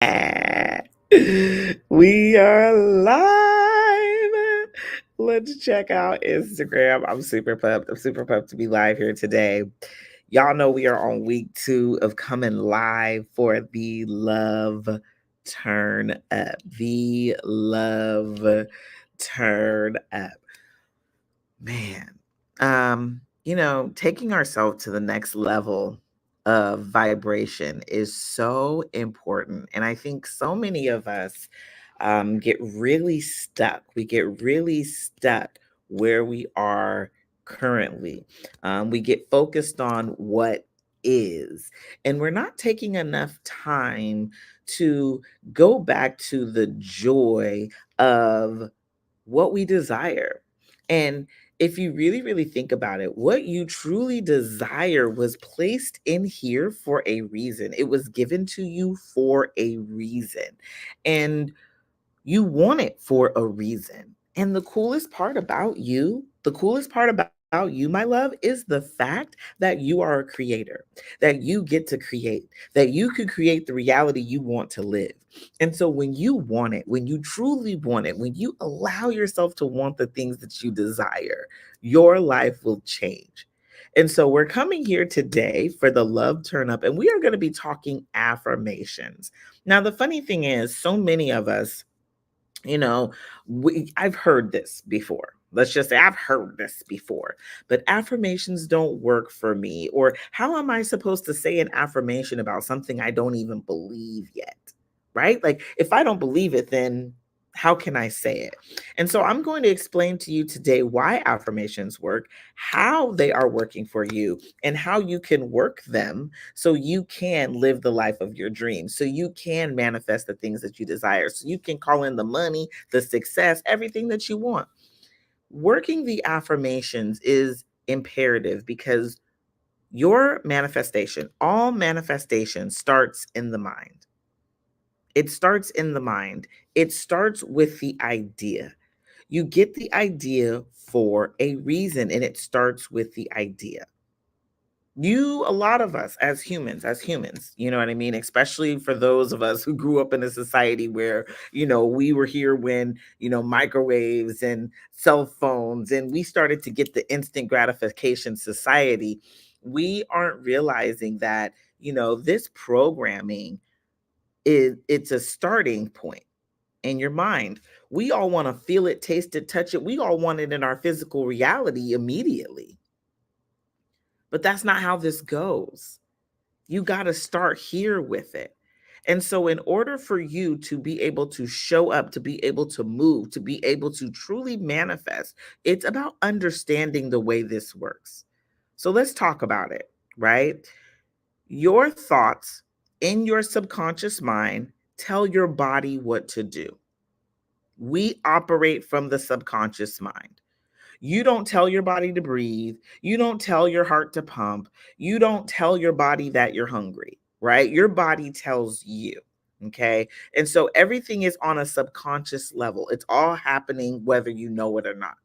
We are live. Let's check out Instagram. I'm super pumped. I'm super pumped to be live here today. Y'all know we are on week 2 of coming live for the Love Turn Up. The Love Turn Up. Man, taking ourselves to the next level of vibration is so important. And I think so many of us get really stuck. We get really stuck where we are currently. We get focused on what is, and we're not taking enough time to go back to the joy of what we desire. And if you really, really think about it, what you truly desire was placed in here for a reason. It was given to you for a reason. And you want it for a reason. And the coolest part about you, my love, is the fact that you are a creator, that you get to create, that you could create the reality you want to live. And so when you want it, when you truly want it, when you allow yourself to want the things that you desire, your life will change. And so we're coming here today for the Love Turn Up, and we are going to be talking affirmations. Now, the funny thing is, so many of us, you know, I've heard this before. Let's just say I've heard this before, but affirmations don't work for me. Or how am I supposed to say an affirmation about something I don't even believe yet? Right? Like, if I don't believe it, then how can I say it? And so I'm going to explain to you today why affirmations work, how they are working for you, and how you can work them so you can live the life of your dreams, so you can manifest the things that you desire, so you can call in the money, the success, everything that you want. Working the affirmations is imperative because your manifestation, all manifestation starts in the mind. It starts in the mind. It starts with the idea. You get the idea for a reason, and it starts with the idea. A lot of us as humans, you know what I mean? Especially for those of us who grew up in a society where, we were here when, microwaves and cell phones, and we started to get the instant gratification society. We aren't realizing that, this programming it's a starting point in your mind. We all want to feel it, taste it, touch it. We all want it in our physical reality immediately. But that's not how this goes. You got to start here with it. And so, in order for you to be able to show up, to be able to move, to be able to truly manifest, it's about understanding the way this works. So, let's talk about it, right? Your thoughts in your subconscious mind tell your body what to do. We operate from the subconscious mind. You don't tell your body to breathe. You don't tell your heart to pump. You don't tell your body that you're hungry, right? Your body tells you. Okay. And so everything is on a subconscious level. It's all happening whether you know it or not.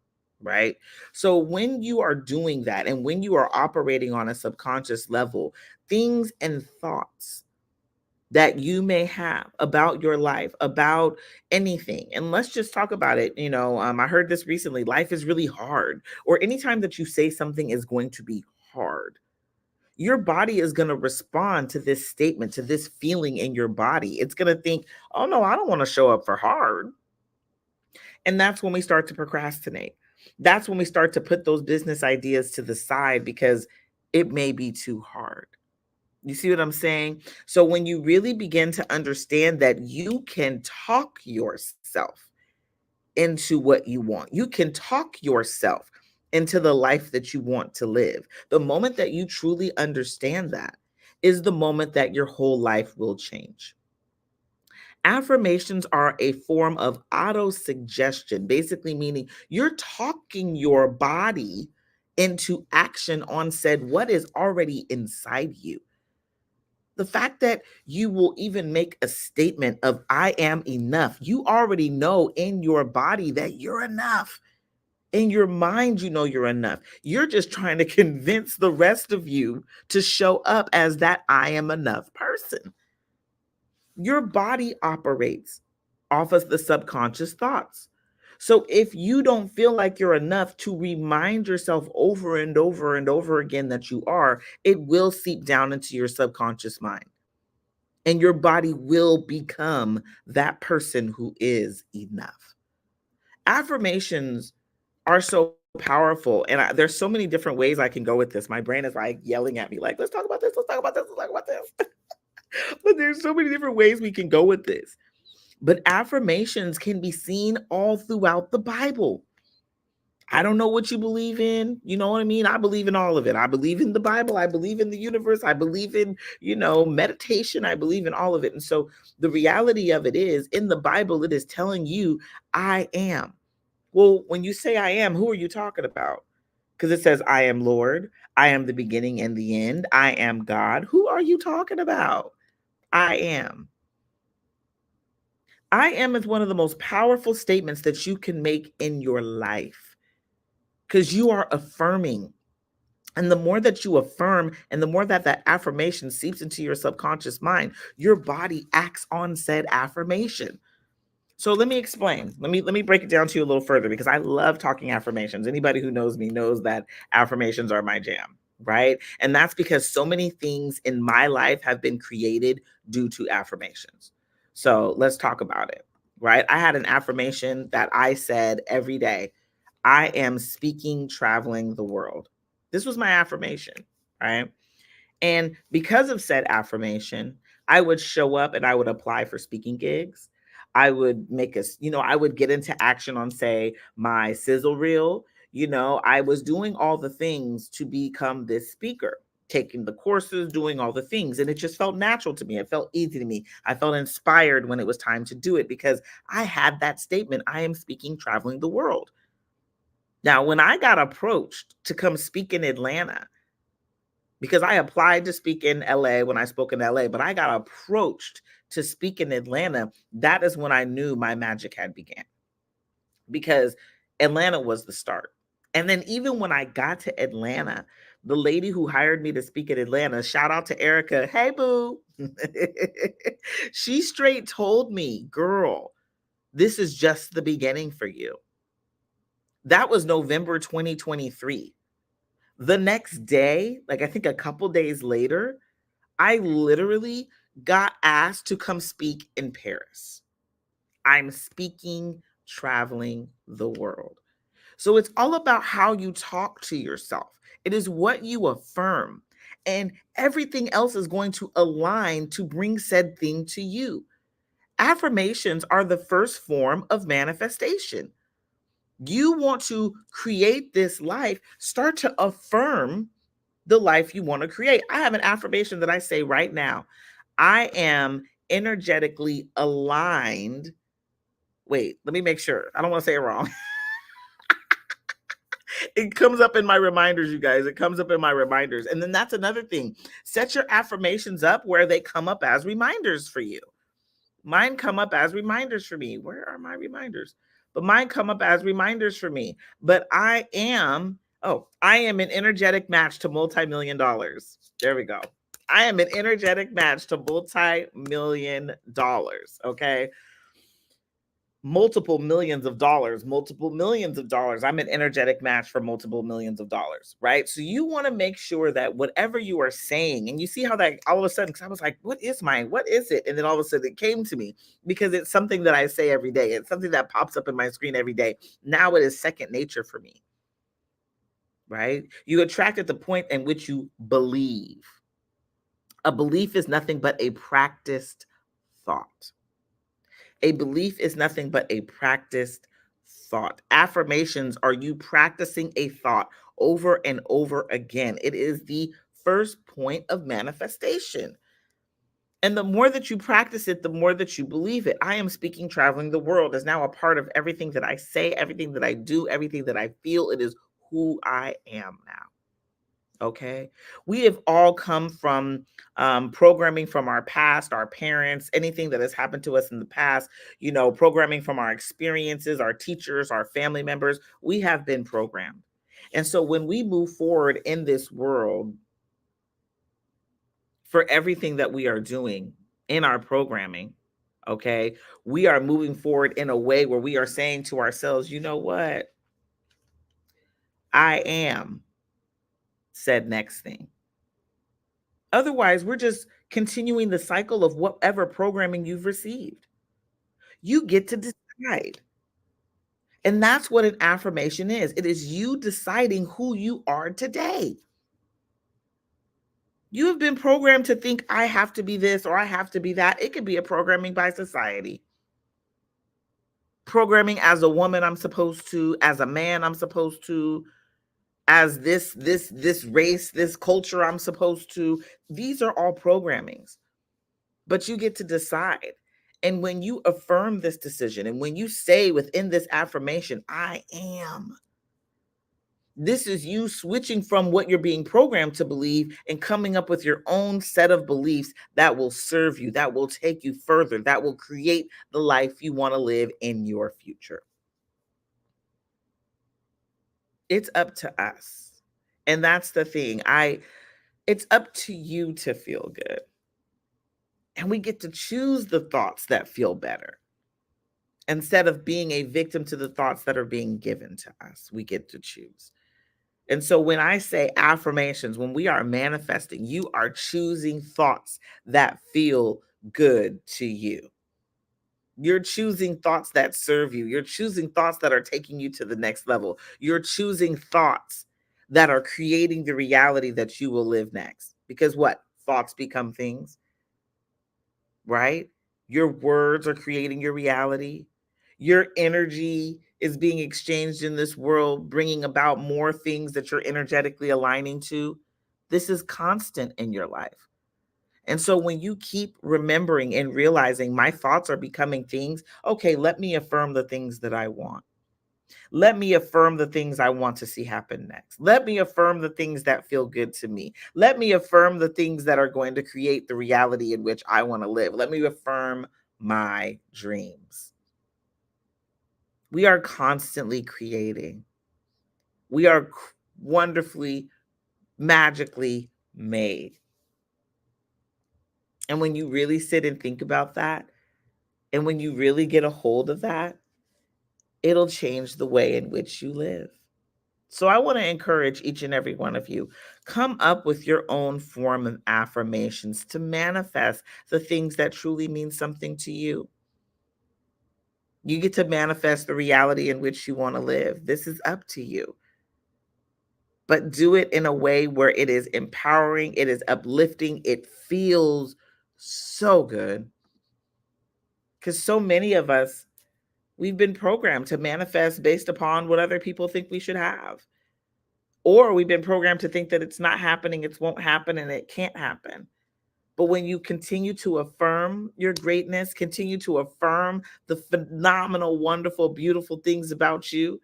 Right. So when you are doing that and when you are operating on a subconscious level, things and thoughts that you may have about your life, about anything. And let's just talk about it. I heard this recently: life is really hard, or anytime that you say something is going to be hard, your body is going to respond to this statement, to this feeling in your body. It's going to think, oh no, I don't want to show up for hard. And that's when we start to procrastinate. That's when we start to put those business ideas to the side because it may be too hard. You see what I'm saying? So when you really begin to understand that you can talk yourself into what you want, you can talk yourself into the life that you want to live. The moment that you truly understand that is the moment that your whole life will change. Affirmations are a form of auto suggestion, basically meaning you're talking your body into action on said what is already inside you. The fact that you will even make a statement of I am enough, you already know in your body that you're enough. In your mind, you know you're enough. You're just trying to convince the rest of you to show up as that I am enough person. Your body operates off of the subconscious thoughts. So if you don't feel like you're enough to remind yourself over and over and over again that you are, it will seep down into your subconscious mind. And your body will become that person who is enough. Affirmations are so powerful. And there's so many different ways I can go with this. My brain is like yelling at me, like, let's talk about this, let's talk about this, let's talk about this. But there's so many different ways we can go with this. But affirmations can be seen all throughout the Bible. I don't know what you believe in. You know what I mean? I believe in all of it. I believe in the Bible. I believe in the universe. I believe in, meditation. I believe in all of it. And so the reality of it is, in the Bible, it is telling you, I am. Well, when you say I am, who are you talking about? Because it says, I am Lord. I am the beginning and the end. I am God. Who are you talking about? I am. I am is one of the most powerful statements that you can make in your life, because you are affirming. And the more that you affirm and the more that that affirmation seeps into your subconscious mind, your body acts on said affirmation. So let me explain. Let me break it down to you a little further, because I love talking affirmations. Anybody who knows me knows that affirmations are my jam, right? And that's because so many things in my life have been created due to affirmations. So let's talk about it, right? I had an affirmation that I said every day: I am speaking, traveling the world. This was my affirmation, right? And because of said affirmation, I would show up and I would apply for speaking gigs. I would I would get into action on, say, my sizzle reel. I was doing all the things to become this speaker, taking the courses, doing all the things. And it just felt natural to me. It felt easy to me. I felt inspired when it was time to do it, because I had that statement: I am speaking, traveling the world. Now, when I got approached to come speak in Atlanta, because I applied to speak in LA when I spoke in LA, but I got approached to speak in Atlanta, that is when I knew my magic had began, because Atlanta was the start. And then even when I got to Atlanta, the lady who hired me to speak in Atlanta, shout out to Erica, hey boo, she straight told me, girl, this is just the beginning for you. That was November 2023. The next day, like I think a couple days later, I literally got asked to come speak in Paris. I'm speaking, traveling the world. So it's all about how you talk to yourself. It is what you affirm, and everything else is going to align to bring said thing to you. Affirmations are the first form of manifestation. You want to create this life, start to affirm the life you want to create. I have an affirmation that I say right now: I am energetically aligned. Wait, let me make sure. I don't want to say it wrong. It comes up in my reminders, you guys. It comes up in my reminders. And then that's another thing. Set your affirmations up where they come up as reminders for you. Mine come up as reminders for me. Where are my reminders? But mine come up as reminders for me. But I am an energetic match to multi-million dollars. There we go. I am an energetic match to multi-million dollars. Okay. Multiple millions of dollars, multiple millions of dollars. I'm an energetic match for multiple millions of dollars, right? So you want to make sure that whatever you are saying, and you see how that all of a sudden, because I was like, what is mine? What is it? And then all of a sudden it came to me, because it's something that I say every day. It's something that pops up in my screen every day. Now it is second nature for me, right? You attract at the point in which you believe. A belief is nothing but a practiced thought. A belief is nothing but a practiced thought. Affirmations are you practicing a thought over and over again. It is the first point of manifestation. And the more that you practice it, the more that you believe it. I am speaking, traveling the world is now a part of everything that I say, everything that I do, everything that I feel. It is who I am now. Okay. We have all come from programming from our past, our parents, anything that has happened to us in the past, programming from our experiences, our teachers, our family members. We have been programmed. And so when we move forward in this world, for everything that we are doing, in our programming. Okay. We are moving forward in a way where we are saying to ourselves, you know what? I am said next thing. Otherwise, we're just continuing the cycle of whatever programming you've received. You get to decide. And that's what an affirmation is. It is you deciding who you are today. You have been programmed to think I have to be this or I have to be that. It could be a programming by society. Programming as a woman, I'm supposed to, as a man, I'm supposed to, as this race, this culture, I'm supposed to. These are all programmings, but you get to decide. And when you affirm this decision and when you say within this affirmation, I am, this is you switching from what you're being programmed to believe and coming up with your own set of beliefs that will serve you, that will take you further, that will create the life you want to live in your future. It's up to us. And that's the thing. It's up to you to feel good. And we get to choose the thoughts that feel better. Instead of being a victim to the thoughts that are being given to us, we get to choose. And so when I say affirmations, when we are manifesting, you are choosing thoughts that feel good to you. You're choosing thoughts that serve you. You're choosing thoughts that are taking you to the next level. You're choosing thoughts that are creating the reality that you will live next. Because what? Thoughts become things, right? Your words are creating your reality. Your energy is being exchanged in this world, bringing about more things that you're energetically aligning to. This is constant in your life. And so when you keep remembering and realizing my thoughts are becoming things, okay, let me affirm the things that I want. Let me affirm the things I want to see happen next. Let me affirm the things that feel good to me. Let me affirm the things that are going to create the reality in which I want to live. Let me affirm my dreams. We are constantly creating. We are wonderfully, magically made. And when you really sit and think about that, and when you really get a hold of that, it'll change the way in which you live. So I want to encourage each and every one of you, come up with your own form of affirmations to manifest the things that truly mean something to you. You get to manifest the reality in which you want to live. This is up to you. But do it in a way where it is empowering, it is uplifting, it feels so good. Because so many of us, we've been programmed to manifest based upon what other people think we should have. Or we've been programmed to think that it's not happening, it won't happen, and it can't happen. But when you continue to affirm your greatness, continue to affirm the phenomenal, wonderful, beautiful things about you,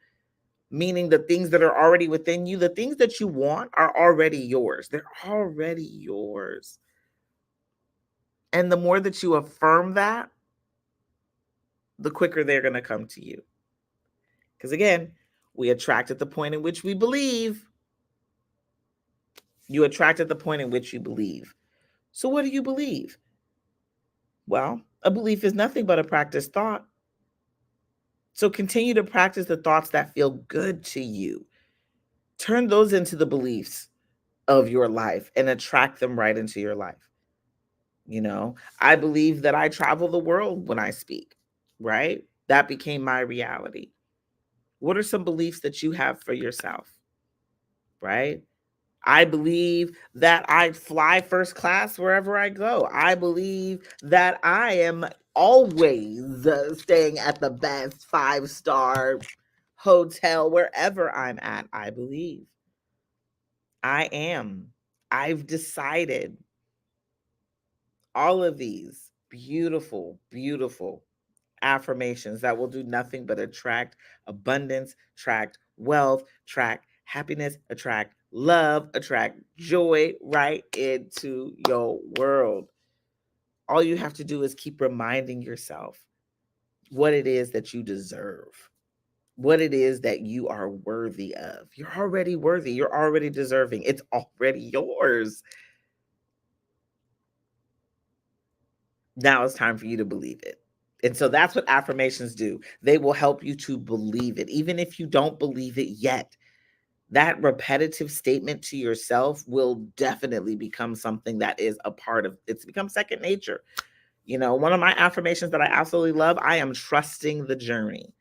meaning the things that are already within you, the things that you want are already yours. They're already yours. And the more that you affirm that, the quicker they're going to come to you. Because again, we attract at the point in which we believe. You attract at the point in which you believe. So what do you believe? Well, a belief is nothing but a practiced thought. So continue to practice the thoughts that feel good to you. Turn those into the beliefs of your life and attract them right into your life. You know, I believe that I travel the world when I speak, right? That became my reality. What are some beliefs that you have for yourself, right? I believe that I fly first class wherever I go. I believe that I am always staying at the best five-star hotel wherever I'm at. I believe. I am. I've decided all of these beautiful, beautiful affirmations that will do nothing but attract abundance, attract wealth, attract happiness, attract love, attract joy right into your world. All you have to do is keep reminding yourself what it is that you deserve, what it is that you are worthy of. You're already worthy, you're already deserving, it's already yours. Now it's time for you to believe it. And so that's what affirmations do. They will help you to believe it, even if you don't believe it yet. That repetitive statement to yourself will definitely become something that is a part of it's become second nature. You know, one of my affirmations that I absolutely love, I am trusting the journey.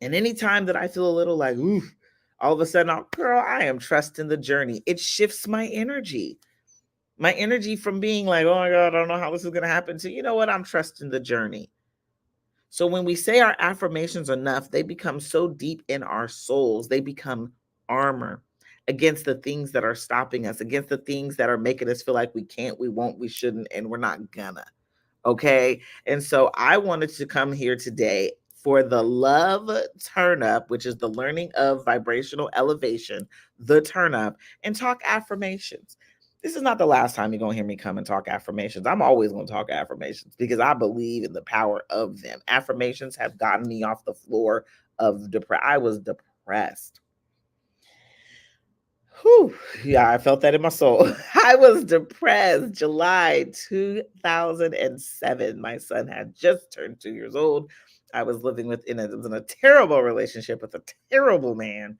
And anytime that I feel a little like, ooh, all of a sudden, oh, girl, I am trusting the journey. It shifts my energy. My energy from being like, oh my God, I don't know how this is going to happen to, you know what, I'm trusting the journey. So when we say our affirmations enough, they become so deep in our souls, they become armor against the things that are stopping us, against the things that are making us feel like we can't, we won't, we shouldn't, and we're not gonna. Okay. And so I wanted to come here today for the Love Turn Up, which is the learning of vibrational elevation, the turn up, and talk affirmations. This is not the last time you're going to hear me come and talk affirmations. I'm always going to talk affirmations because I believe in the power of them. Affirmations have gotten me off the floor of depression. I was depressed. Whew, yeah, I felt that in my soul. I was depressed. July 2007. My son had just turned 2 years old. I was living was in a terrible relationship with a terrible man.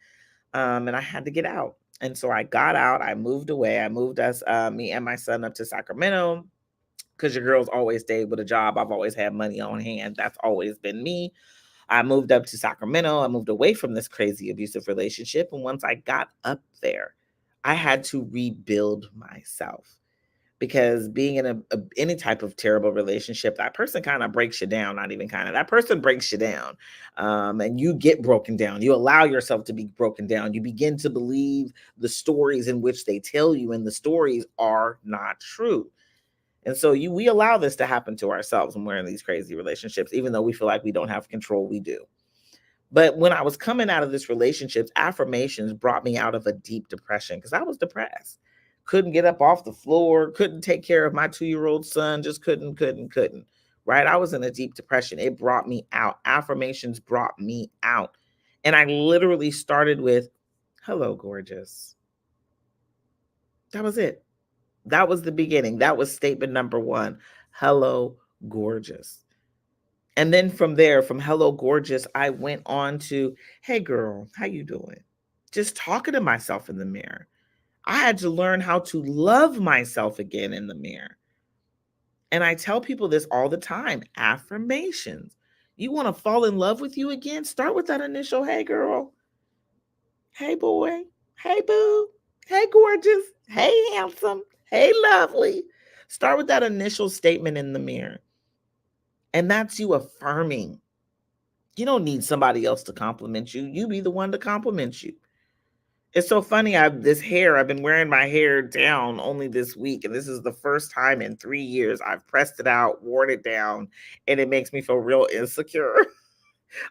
And I had to get out. And so I got out. I moved away. I moved me and my son up to Sacramento because your girl's always stayed with a job. I've always had money on hand. That's always been me. I moved up to Sacramento. I moved away from this crazy abusive relationship. And once I got up there, I had to rebuild myself because being in any type of terrible relationship, that person kind of breaks you down. Not even kind of, that person breaks you down, and you get broken down. You allow yourself to be broken down. You begin to believe the stories in which they tell you, and the stories are not true. And so we allow this to happen to ourselves when we're in these crazy relationships, even though we feel like we don't have control, we do. But when I was coming out of this relationship, affirmations brought me out of a deep depression because I was depressed. Couldn't get up off the floor, couldn't take care of my 2-year-old son, just couldn't. Right? I was in a deep depression. It brought me out. Affirmations brought me out. And I literally started with, hello, gorgeous. That was it. That was the beginning. That was statement number one. Hello, gorgeous. And then from there, from hello, gorgeous, I went on to, hey, girl, how you doing? Just talking to myself in the mirror. I had to learn how to love myself again in the mirror. And I tell people this all the time, affirmations. You want to fall in love with you again? Start with that initial, hey, girl. Hey, boy. Hey, boo. Hey, gorgeous. Hey, handsome. Hey, lovely. Start with that initial statement in the mirror. And that's you affirming. You don't need somebody else to compliment you. You be the one to compliment you. It's so funny. I've been wearing my hair down only this week. And this is the first time in 3 years I've pressed it out, worn it down, and it makes me feel real insecure.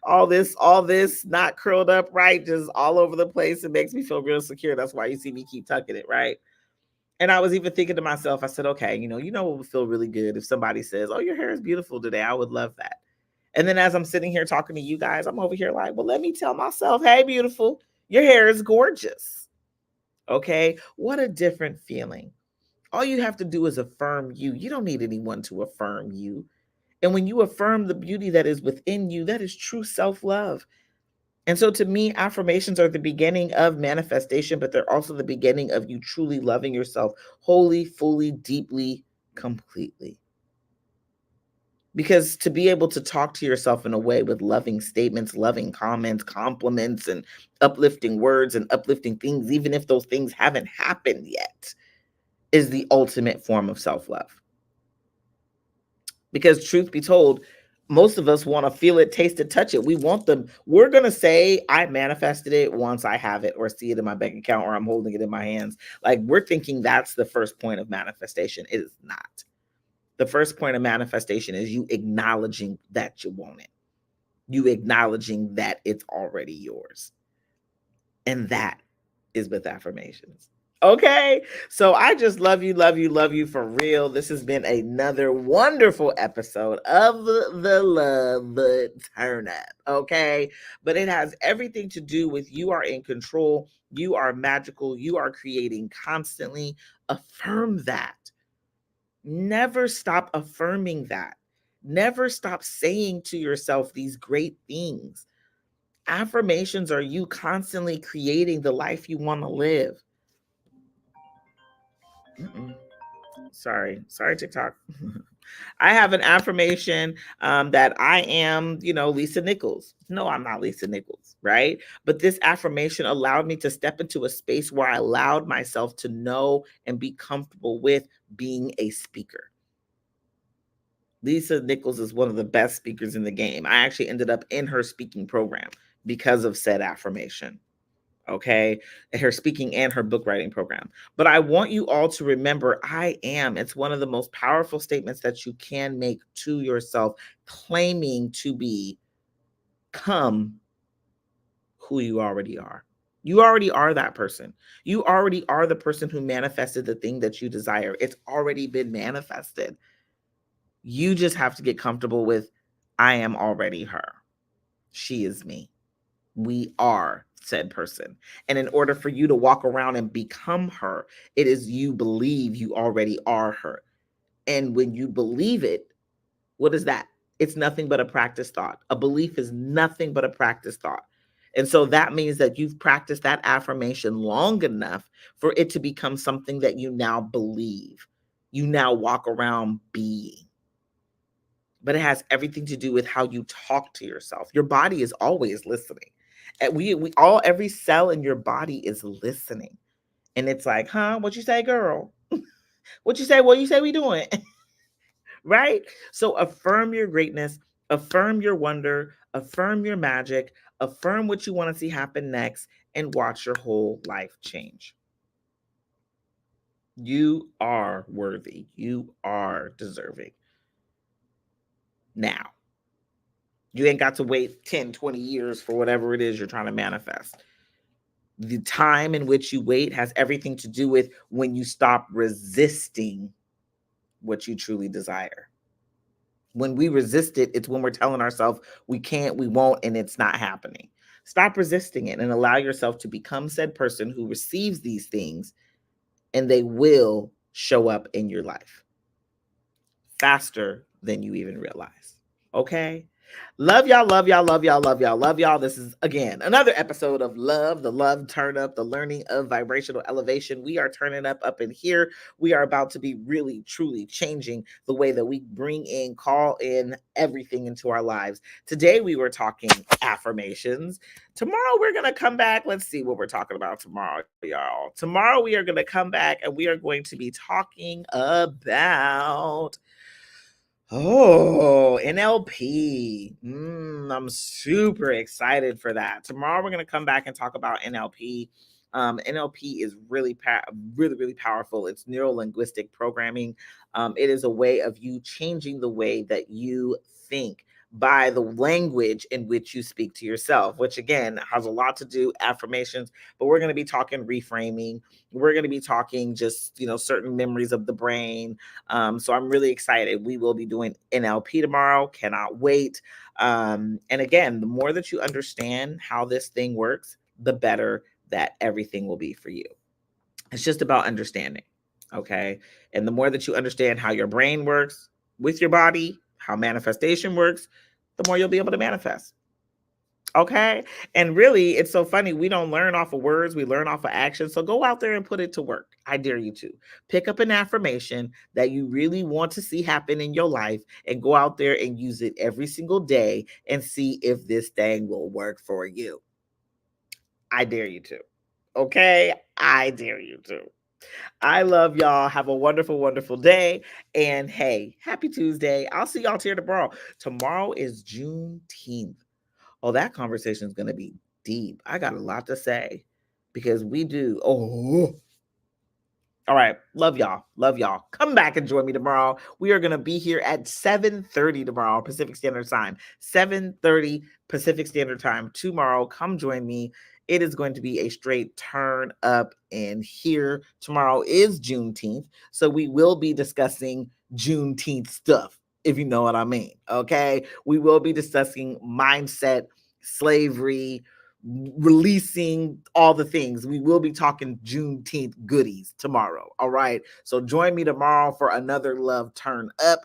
all this not curled up right, just all over the place. It makes me feel real secure. That's why you see me keep tucking it, right? And I was even thinking to myself, I said, okay, what would feel really good if somebody says, oh, your hair is beautiful today. I would love that. And then as I'm sitting here talking to you guys, I'm over here like, well, let me tell myself, hey, beautiful, your hair is gorgeous. Okay. What a different feeling. All you have to do is affirm you. You don't need anyone to affirm you. And when you affirm the beauty that is within you, that is true self love. And so to me, affirmations are the beginning of manifestation, but they're also the beginning of you truly loving yourself wholly, fully, deeply, completely. Because to be able to talk to yourself in a way with loving statements, loving comments, compliments, and uplifting words and uplifting things, even if those things haven't happened yet, is the ultimate form of self love. Because truth be told, most of us want to feel it, taste it, touch it. We want them. We're going to say, I manifested it once I have it or see it in my bank account or I'm holding it in my hands. Like we're thinking that's the first point of manifestation. It is not. The first point of manifestation is you acknowledging that you want it. You acknowledging that it's already yours. And that is with affirmations. Okay. So I just love you for real. This has been another wonderful episode of the Love Turn Up. Okay. But it has everything to do with you are in control. You are magical. You are creating constantly. Affirm that. Never stop affirming that. Never stop saying to yourself these great things. Affirmations are you constantly creating the life you want to live. Mm-mm. Sorry, TikTok. I have an affirmation that I am, Lisa Nichols. No, I'm not Lisa Nichols, right? But this affirmation allowed me to step into a space where I allowed myself to know and be comfortable with being a speaker. Lisa Nichols is one of the best speakers in the game. I actually ended up in her speaking program because of said affirmation. Okay, her speaking and her book writing program. But I want you all to remember I am. It's one of the most powerful statements that you can make to yourself, claiming to become who you already are. You already are that person. You already are the person who manifested the thing that you desire. It's already been manifested. You just have to get comfortable with I am already her. She is me. We are said person. And in order for you to walk around and become her, it is you believe you already are her. And when you believe it, what is that? It's nothing but a practice thought. A belief is nothing but a practice thought. And so that means that you've practiced that affirmation long enough for it to become something that you now believe. You now walk around being. But it has everything to do with how you talk to yourself. Your body is always listening. And we all every cell in your body is listening. And it's like, huh, what you say, girl? What you say? What you say we doing? Right? So affirm your greatness, affirm your wonder, affirm your magic, affirm what you want to see happen next, and watch your whole life change. You are worthy. You are deserving. Now, you ain't got to wait 10, 20 years for whatever it is you're trying to manifest. The time in which you wait has everything to do with when you stop resisting what you truly desire. When we resist it, it's when we're telling ourselves we can't, we won't, and it's not happening. Stop resisting it and allow yourself to become said person who receives these things, and they will show up in your life faster than you even realize. Okay? Love y'all, love y'all, love y'all, love y'all, love y'all. This is, again, another episode of Love, the Love Turn Up, the learning of vibrational elevation. We are turning up in here. We are about to be really, truly changing the way that we bring in, call in everything into our lives. Today, we were talking affirmations. Tomorrow, we're going to come back. Let's see what we're talking about tomorrow, y'all. Tomorrow, we are going to come back and we are going to be talking about NLP. I'm super excited for that. Tomorrow we're going to come back and talk about NLP. NLP is really, really powerful. It's neuro linguistic programming. It is a way of you changing the way that you think by the language in which you speak to yourself, which again has a lot to do affirmations, but we're going to be talking reframing. We're going to be talking just, certain memories of the brain. So I'm really excited. We will be doing NLP tomorrow. Cannot wait. And again, the more that you understand how this thing works, the better that everything will be for you. It's just about understanding. Okay. And the more that you understand how your brain works with your body, how manifestation works, the more you'll be able to manifest. Okay. And really, it's so funny. We don't learn off of words, we learn off of action. So go out there and put it to work. I dare you to pick up an affirmation that you really want to see happen in your life and go out there and use it every single day and see if this thing will work for you. I dare you to. Okay. I dare you to. I love y'all. Have a wonderful, wonderful day. And hey, happy Tuesday. I'll see y'all here tomorrow. Tomorrow is Juneteenth. Oh, that conversation is going to be deep. I got a lot to say because we do. Oh, all right. Love y'all. Love y'all. Come back and join me tomorrow. We are going to be here at 7:30 tomorrow, Pacific Standard Time. 7:30 Pacific Standard Time tomorrow. Come join me. It is going to be a straight turn up in here. Tomorrow is Juneteenth. So we will be discussing Juneteenth stuff, if you know what I mean. Okay. We will be discussing mindset, slavery, releasing all the things. We will be talking Juneteenth goodies tomorrow. All right. So join me tomorrow for another Love Turn Up.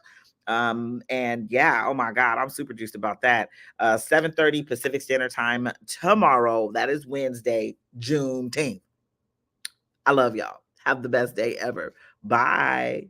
And yeah, oh my God, I'm super juiced about that. 7:30 Pacific Standard Time tomorrow. That is Wednesday, Juneteenth. I love y'all. Have the best day ever. Bye.